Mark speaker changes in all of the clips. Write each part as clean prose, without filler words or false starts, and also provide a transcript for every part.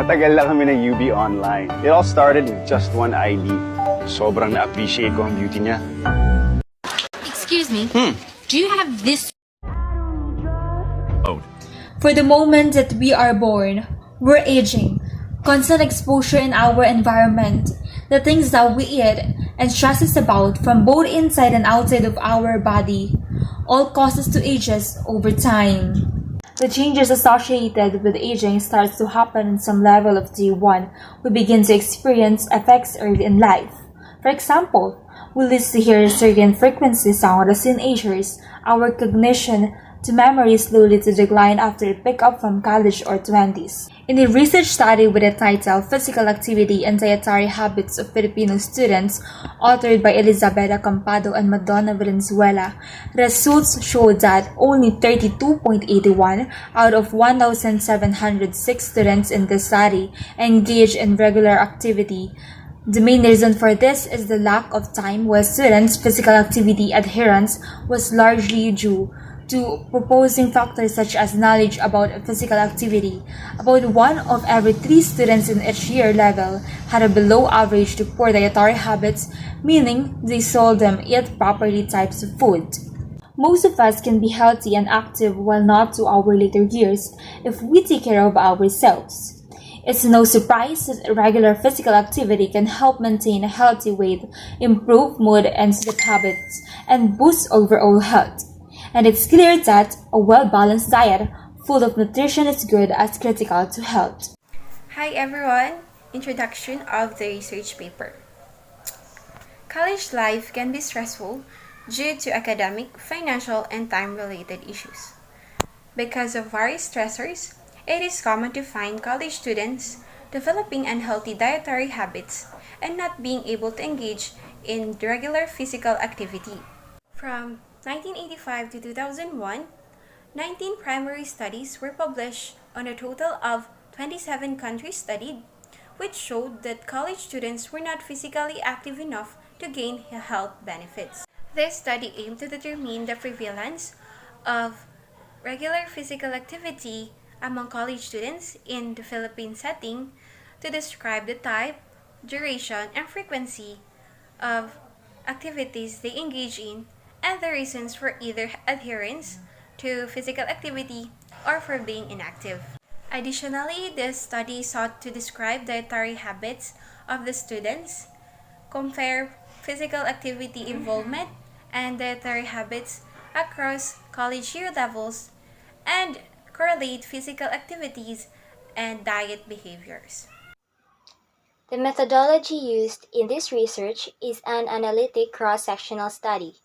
Speaker 1: Matagal lang kami nag-UB online. It all started with just one ID. Sobrang na-appreciate ko ang beauty niya.
Speaker 2: Excuse me, do you have this?
Speaker 3: For the moment that we are born, we're aging. Constant exposure in our environment, the things that we eat, and stresses about from both inside and outside of our body, all causes to ages over time. The changes associated with aging starts to happen in some level of day 1. We begin to experience effects early in life. For example, we lose to hear certain frequency sound as teenagers. Our cognition to memory slowly to decline after a pick-up from college or 20s. In a research study with the title Physical Activity and Dietary Habits of Filipino Students, authored by Elizabeth Campado and Madonna Valenzuela, results showed that only 32.81 out of 1,706 students in the study engaged in regular activity. The main reason for this is the lack of time, while students' physical activity adherence was largely due to proposing factors such as knowledge about physical activity. About 1 of every 3 students in each year level had a below average to poor dietary habits, meaning they seldom eat properly types of food. Most of us can be healthy and active while not to our later years if we take care of ourselves. It's no surprise that regular physical activity can help maintain a healthy weight, improve mood and sleep habits, and boost overall health. And it's clear that a well-balanced diet full of nutrition is good as critical to health.
Speaker 4: Hi everyone! Introduction of the research paper. College life can be stressful due to academic, financial, and time-related issues. Because of various stressors, it is common to find college students developing unhealthy dietary habits and not being able to engage in regular physical activity. From 1985 to 2001, 19 primary studies were published on a total of 27 countries studied, which showed that college students were not physically active enough to gain health benefits. This study aimed to determine the prevalence of regular physical activity among college students in the Philippine setting to describe the type, duration, and frequency of activities they engage in and the reasons for either adherence to physical activity or for being inactive. Additionally, this study sought to describe dietary habits of the students, compare physical activity involvement and dietary habits across college year levels, and correlate physical activities and diet behaviors.
Speaker 5: The methodology used in this research is an analytic cross-sectional study.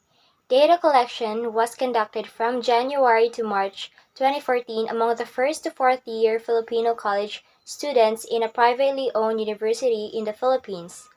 Speaker 5: Data collection was conducted from January to March 2014 among the 1st to 4th year Filipino college students in a privately owned university in the Philippines.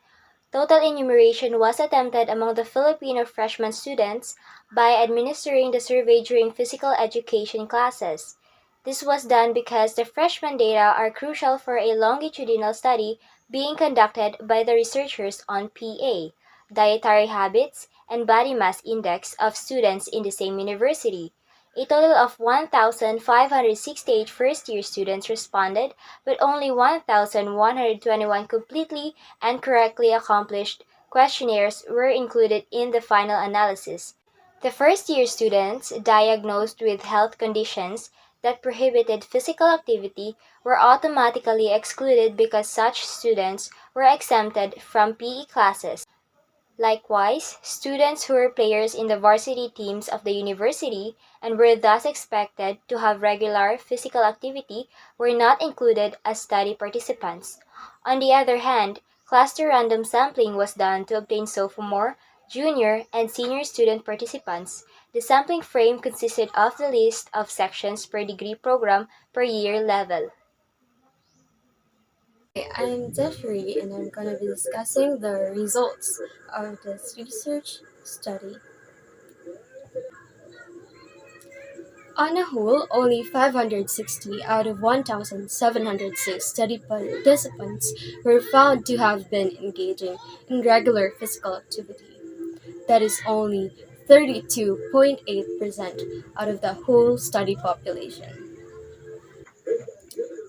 Speaker 5: Total enumeration was attempted among the Filipino freshman students by administering the survey during physical education classes. This was done because the freshman data are crucial for a longitudinal study being conducted by the researchers on PA, dietary habits, and body mass index of students in the same university. A total of 1,568 first-year students responded, but only 1,121 completely and correctly accomplished questionnaires were included in the final analysis. The first-year students diagnosed with health conditions that prohibited physical activity were automatically excluded because such students were exempted from PE classes. Likewise, students who were players in the varsity teams of the university and were thus expected to have regular physical activity were not included as study participants. On the other hand, cluster random sampling was done to obtain sophomore, junior, and senior student participants. The sampling frame consisted of the list of sections per degree program per year level.
Speaker 6: I'm Jeffrey, and I'm going to be discussing the results of this research study. On a whole, only 560 out of 1,706 study participants were found to have been engaging in regular physical activity. That is only 32.8% out of the whole study population.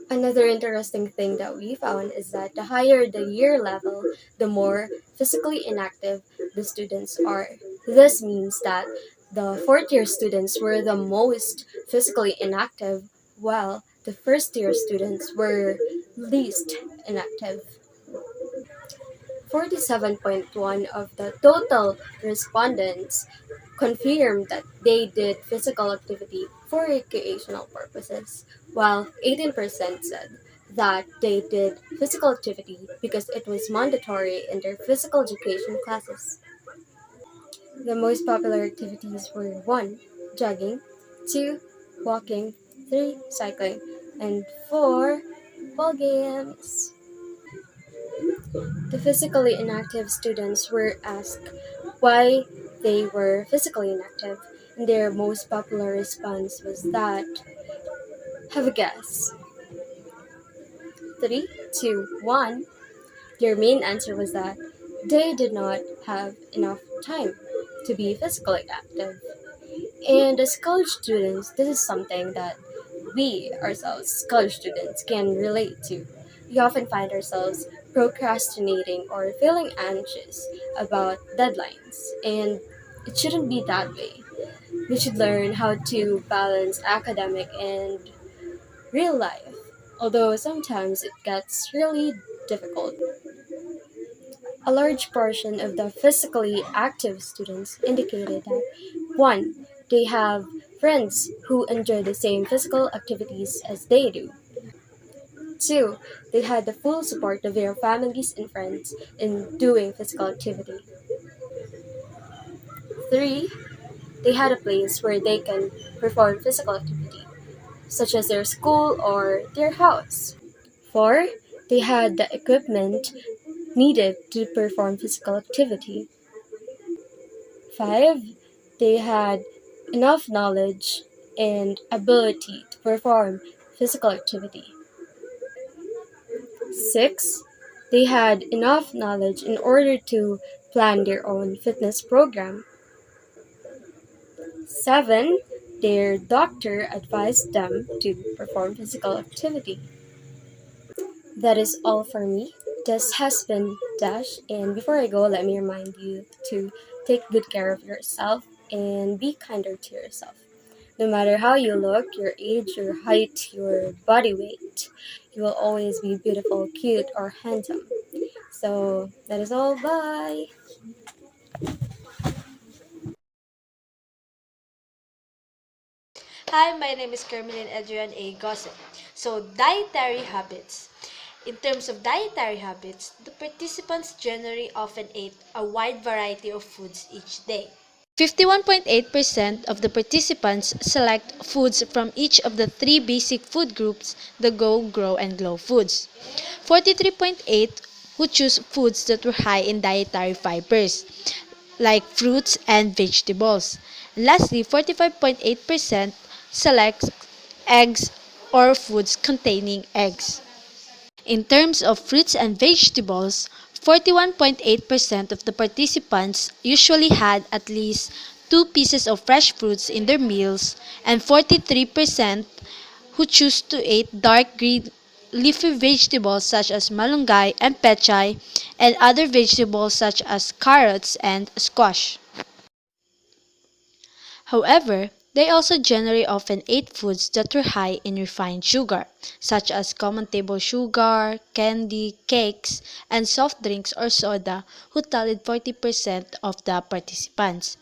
Speaker 6: Another interesting thing that we found is that the higher the year level, the more physically inactive the students are. This means that the fourth year students were the most physically inactive, while the first year students were least inactive. 47.1 of the total respondents confirmed that they did physical activity for recreational purposes, while 18% said that they did physical activity because it was mandatory in their physical education classes. The most popular activities were 1. Jogging, 2. Walking, 3. Cycling, and 4. Ball games. The physically inactive students were asked why they were physically inactive, and their most popular response was that, have a guess. 3, 2, 1. Their main answer was that they did not have enough time to be physically active. And as college students, this is something that we ourselves, college students, can relate to. We often find ourselves procrastinating or feeling anxious about deadlines, and it shouldn't be that way. We should learn how to balance academic and real life, although sometimes it gets really difficult. A large portion of the physically active students indicated that 1. They have friends who enjoy the same physical activities as they do. 2. They had the full support of their families and friends in doing physical activity. 3. They had a place where they can perform physical activity, such as their school or their house. 4. They had the equipment needed to perform physical activity. 5. They had enough knowledge and ability to perform physical activity. 6. They had enough knowledge in order to plan their own fitness program. 7. Their doctor advised them to perform physical activity. That is all for me. This has been Dash, and before I go, let me remind you to take good care of yourself and be kinder to yourself. No matter how you look, your age, your height, your body weight, you will always be beautiful, cute, or handsome. So that is all. Bye.
Speaker 7: Hi, my name is Carmelyn Adrian A. Gossett. So, dietary habits. In terms of dietary habits, the participants generally often ate a wide variety of foods each day. 51.8% of the participants select foods from each of the three basic food groups, the Go, Grow, and Glow foods. 43.8 who choose foods that were high in dietary fibers, like fruits and vegetables. And lastly, 45.8% selects eggs or foods containing eggs. In terms of fruits and vegetables, 41.8% of the participants usually had at least two pieces of fresh fruits in their meals, and 43% who choose to eat dark green leafy vegetables such as malunggay and pechay, and other vegetables such as carrots and squash. However, they also generally often ate foods that were high in refined sugar, such as common table sugar, candy, cakes, and soft drinks or soda, who tallied 40% of the participants.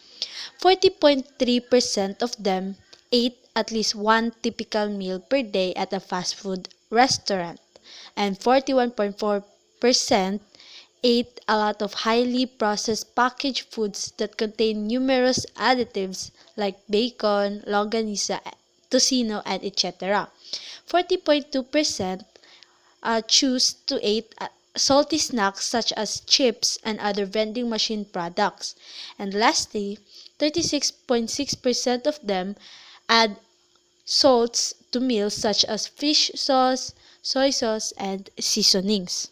Speaker 7: 40.3% of them ate at least one typical meal per day at a fast food restaurant, and 41.4% ate a lot of highly processed packaged foods that contain numerous additives like bacon, longanisa, tocino, and etc. 40.2% choose to eat salty snacks such as chips and other vending machine products. And lastly, 36.6% of them add salts to meals such as fish sauce, soy sauce, and seasonings.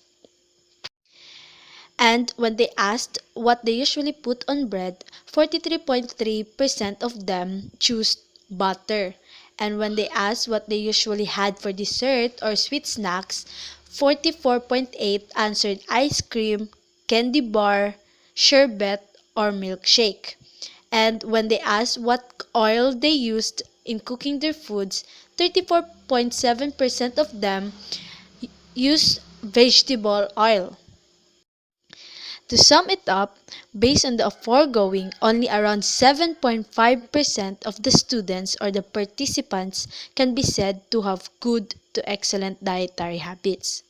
Speaker 7: And when they asked what they usually put on bread, 43.3% of them choose butter, And when they asked what they usually had for dessert or sweet snacks, 44.8 answered ice cream, candy bar, sherbet, or milkshake. And when they asked what oil they used in cooking their foods, 34.7% of them used vegetable oil. To sum it up, based on the foregoing, only around 7.5% of the students or the participants can be said to have good to excellent dietary habits.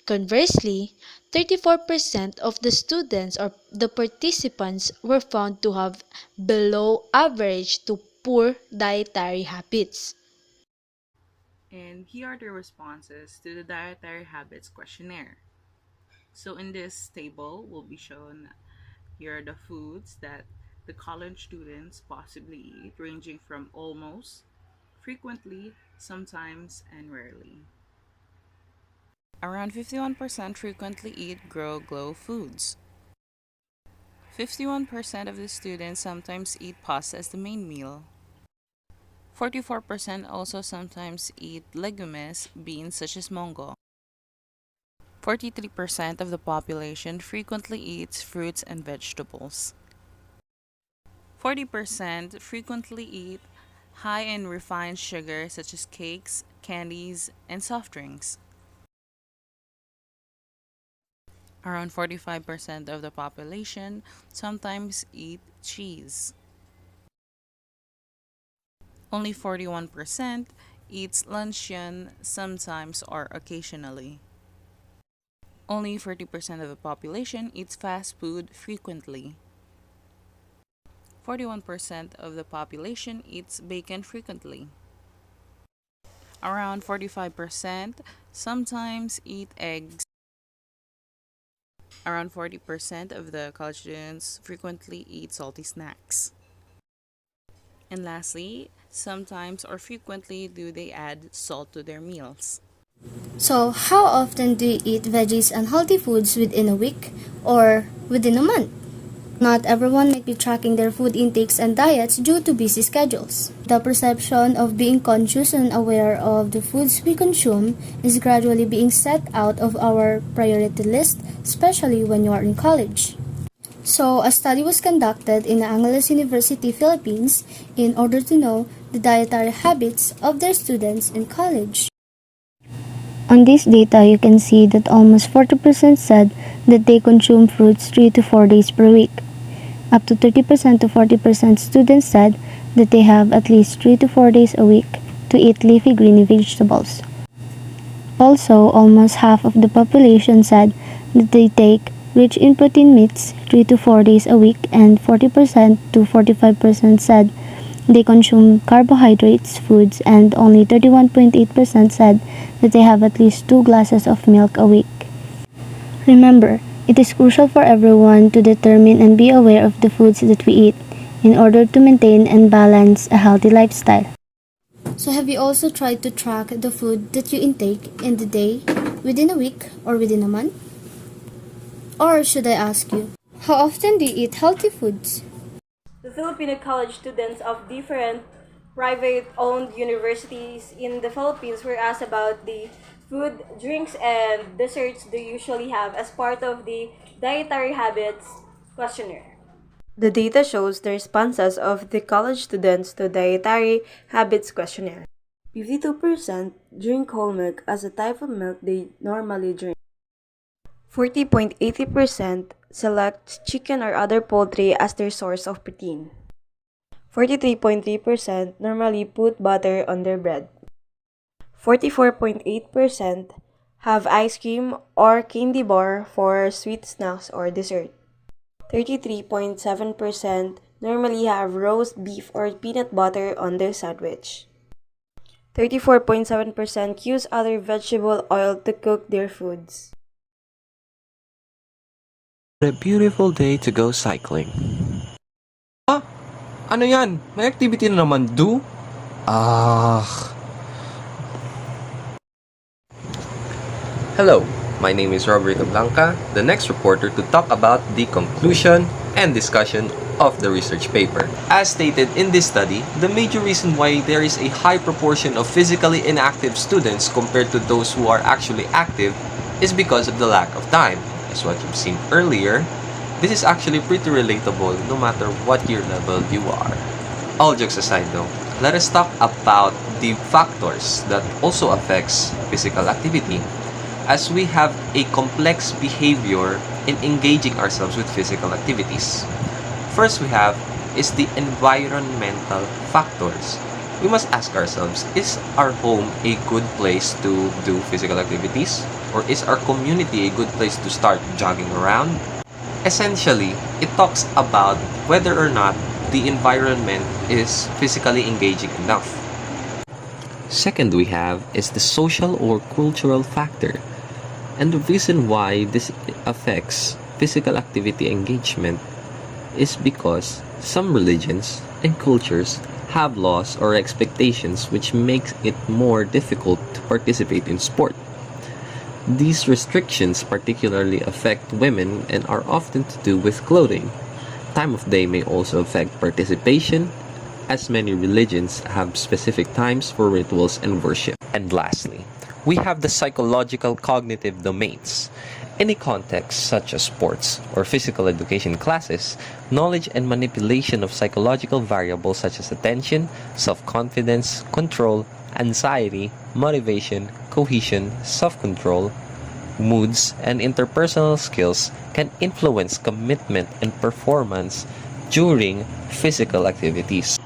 Speaker 7: Conversely, 34% of the students or the participants were found to have below average to poor dietary habits.
Speaker 8: And here are the responses to the dietary habits questionnaire. So in this table will be shown here are the foods that the college students possibly eat, ranging from almost, frequently, sometimes, and rarely. Around 51% frequently eat grow glow foods. 51% of the students sometimes eat pasta as the main meal. 44% also sometimes eat legumes, beans such as mongo. 43% of the population frequently eats fruits and vegetables. 40% frequently eat high in refined sugar such as cakes, candies, and soft drinks. Around 45% of the population sometimes eat cheese. Only 41% eats luncheon sometimes or occasionally. Only 40% of the population eats fast food frequently. 41% of the population eats bacon frequently. Around 45% sometimes eat eggs. Around 40% of the college students frequently eat salty snacks. And lastly, sometimes or frequently do they add salt to their meals.
Speaker 6: So, how often do you eat veggies and healthy foods within a week or within a month? Not everyone might be tracking their food intakes and diets due to busy schedules. The perception of being conscious and aware of the foods we consume is gradually being set out of our priority list, especially when you are in college. So, a study was conducted in Angeles University, Philippines, in order to know the dietary habits of their students in college. On this data, you can see that almost 40% said that they consume fruits 3 to 4 days per week. Up to 30% to 40% students said that they have at least 3 to 4 days a week to eat leafy greeny vegetables. Also, almost half of the population said that they take rich in protein meats 3 to 4 days a week, and 40% to 45% said they consume carbohydrates foods, and only 31.8% said that they have at least 2 glasses of milk a week. Remember, it is crucial for everyone to determine and be aware of the foods that we eat in order to maintain and balance a healthy lifestyle. So, have you also tried to track the food that you intake in the day, within a week, or within a month? Or should I ask you, how often do you eat healthy foods?
Speaker 9: The Filipino college students of different private-owned universities in the Philippines were asked about the food, drinks, and desserts they usually have as part of the dietary habits questionnaire. The data shows the responses of the college students to dietary habits questionnaire. 52% drink whole milk as a type of milk they normally drink. 40.80% select chicken or other poultry as their source of protein. 43.3% normally put butter on their bread. 44.8% have ice cream or candy bar for sweet snacks or dessert. 33.7% normally have roast beef or peanut butter on their sandwich. 34.7% use other vegetable oil to cook their foods.
Speaker 10: A beautiful day to go cycling. Ah, ano yan? May activity na naman, do? Ah. Hello, my name is Roberto Blanca, the next reporter to talk about the conclusion and discussion of the research paper. As stated in this study, the major reason why there is a high proportion of physically inactive students compared to those who are actually active is because of the lack of time. As what you've seen earlier, this is actually pretty relatable no matter what year level you are. All jokes aside though, let us talk about the factors that also affects physical activity, as we have a complex behavior in engaging ourselves with physical activities. First we have is the environmental factors. We must ask ourselves, is our home a good place to do physical activities? Or is our community a good place to start jogging around? Essentially, it talks about whether or not the environment is physically engaging enough. Second we have is the social or cultural factor. And the reason why this affects physical activity engagement is because some religions and cultures have laws or expectations which makes it more difficult to participate in sport. These restrictions particularly affect women and are often to do with clothing. Time of day may also affect participation, as many religions have specific times for rituals and worship. And lastly, we have the psychological cognitive domains. Any context such as sports or physical education classes, knowledge and manipulation of psychological variables such as attention, self-confidence, control, anxiety, motivation, cohesion, self-control, moods, and interpersonal skills can influence commitment and performance during physical activities.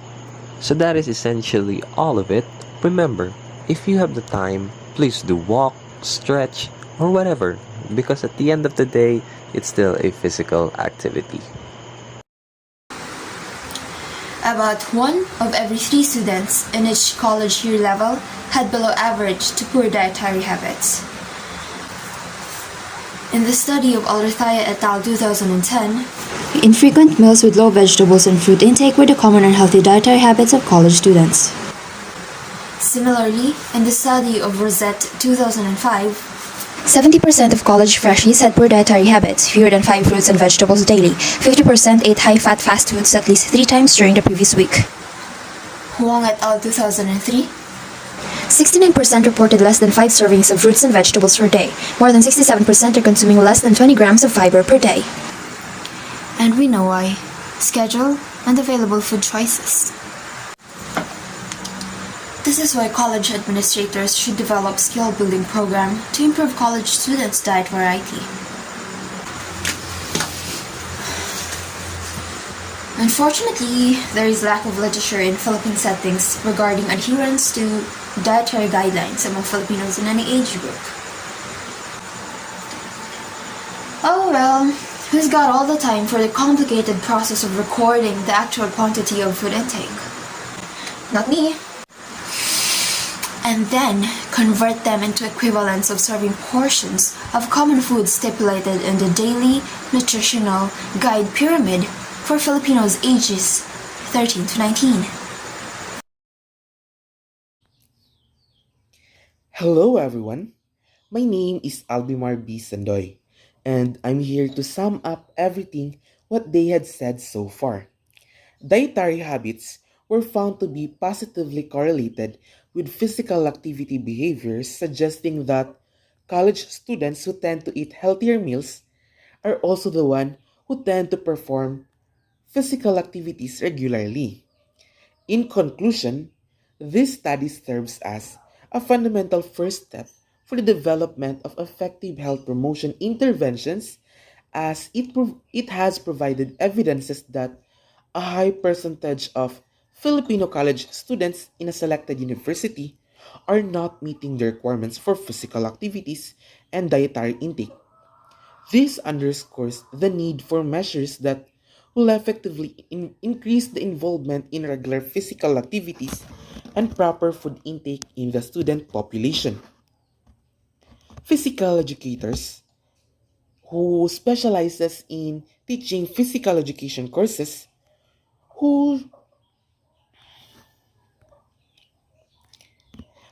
Speaker 10: So that is essentially all of it. Remember, if you have the time, please do walk, stretch, or whatever, because at the end of the day, it's still a physical activity.
Speaker 3: About 1 of every 3 students in each college year level had below average to poor dietary habits. In the study of Alrithaya et al. 2010, infrequent meals with low vegetables and fruit intake were the common unhealthy dietary habits of college students. Similarly, in the study of Rosette 2005, 70% of college freshies had poor dietary habits, fewer than 5 fruits and vegetables daily. 50% ate high-fat fast foods at least 3 times during the previous week. Huang et al. 2003, 69% reported less than 5 servings of fruits and vegetables per day. More than 67% are consuming less than 20 grams of fiber per day. And we know why. Schedule and available food choices. This is why college administrators should develop skill-building program to improve college students' diet variety. Unfortunately, there is lack of literature in Philippine settings regarding adherence to dietary guidelines among Filipinos in any age group. Oh well, who's got all the time for the complicated process of recording the actual quantity of food intake? Not me. And then convert them into equivalents of serving portions of common foods stipulated in the Daily Nutritional Guide Pyramid for Filipinos ages 13 to 19.
Speaker 11: Hello everyone, my name is Albimar B. Sandoy, and I'm here to sum up everything what they had said so far. Dietary habits were found to be positively correlated with physical activity behaviors, suggesting that college students who tend to eat healthier meals are also the one who tend to perform physical activities regularly. In conclusion, this study serves as a fundamental first step for the development of effective health promotion interventions, as it has provided evidences that a high percentage of Filipino college students in a selected university are not meeting the requirements for physical activities and dietary intake. This underscores the need for measures that will effectively increase the involvement in regular physical activities and proper food intake in the student population. Physical educators who specializes in teaching physical education courses who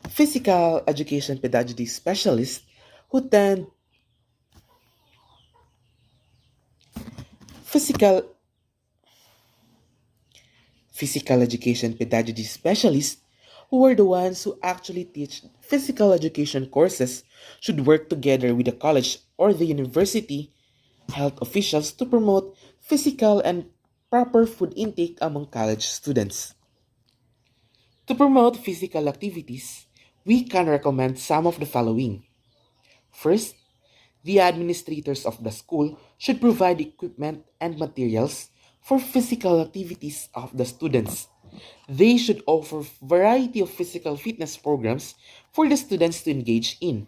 Speaker 11: physical education pedagogy specialists who tend physical Physical education pedagogy specialists, who are the ones who actually teach physical education courses, should work together with the college or the university health officials to promote physical and proper food intake among college students. To promote physical activities, we can recommend some of the following. First, the administrators of the school should provide equipment and materials for physical activities of the students. They should offer variety of physical fitness programs for the students to engage in.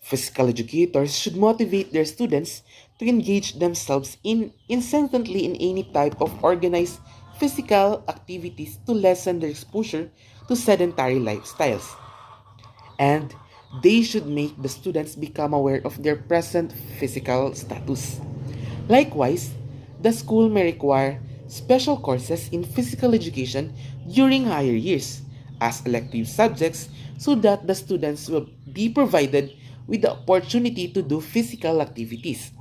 Speaker 11: Physical educators should motivate their students to engage themselves incessantly in any type of organized physical activities to lessen their exposure to sedentary lifestyles. And they should make the students become aware of their present physical status. Likewise, the school may require special courses in physical education during higher years as elective subjects so that the students will be provided with the opportunity to do physical activities.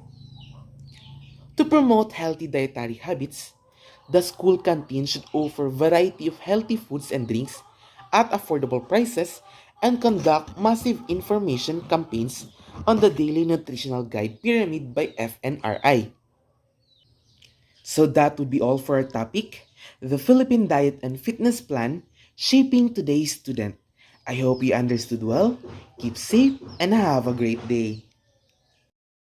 Speaker 11: To promote healthy dietary habits, the school canteen should offer variety of healthy foods and drinks at affordable prices and conduct massive information campaigns on the Daily Nutritional Guide Pyramid by FNRI. So that would be all for our topic, the Philippine Diet and Fitness Plan, Shaping Today's Student. I hope you understood well, keep safe, and have a great day.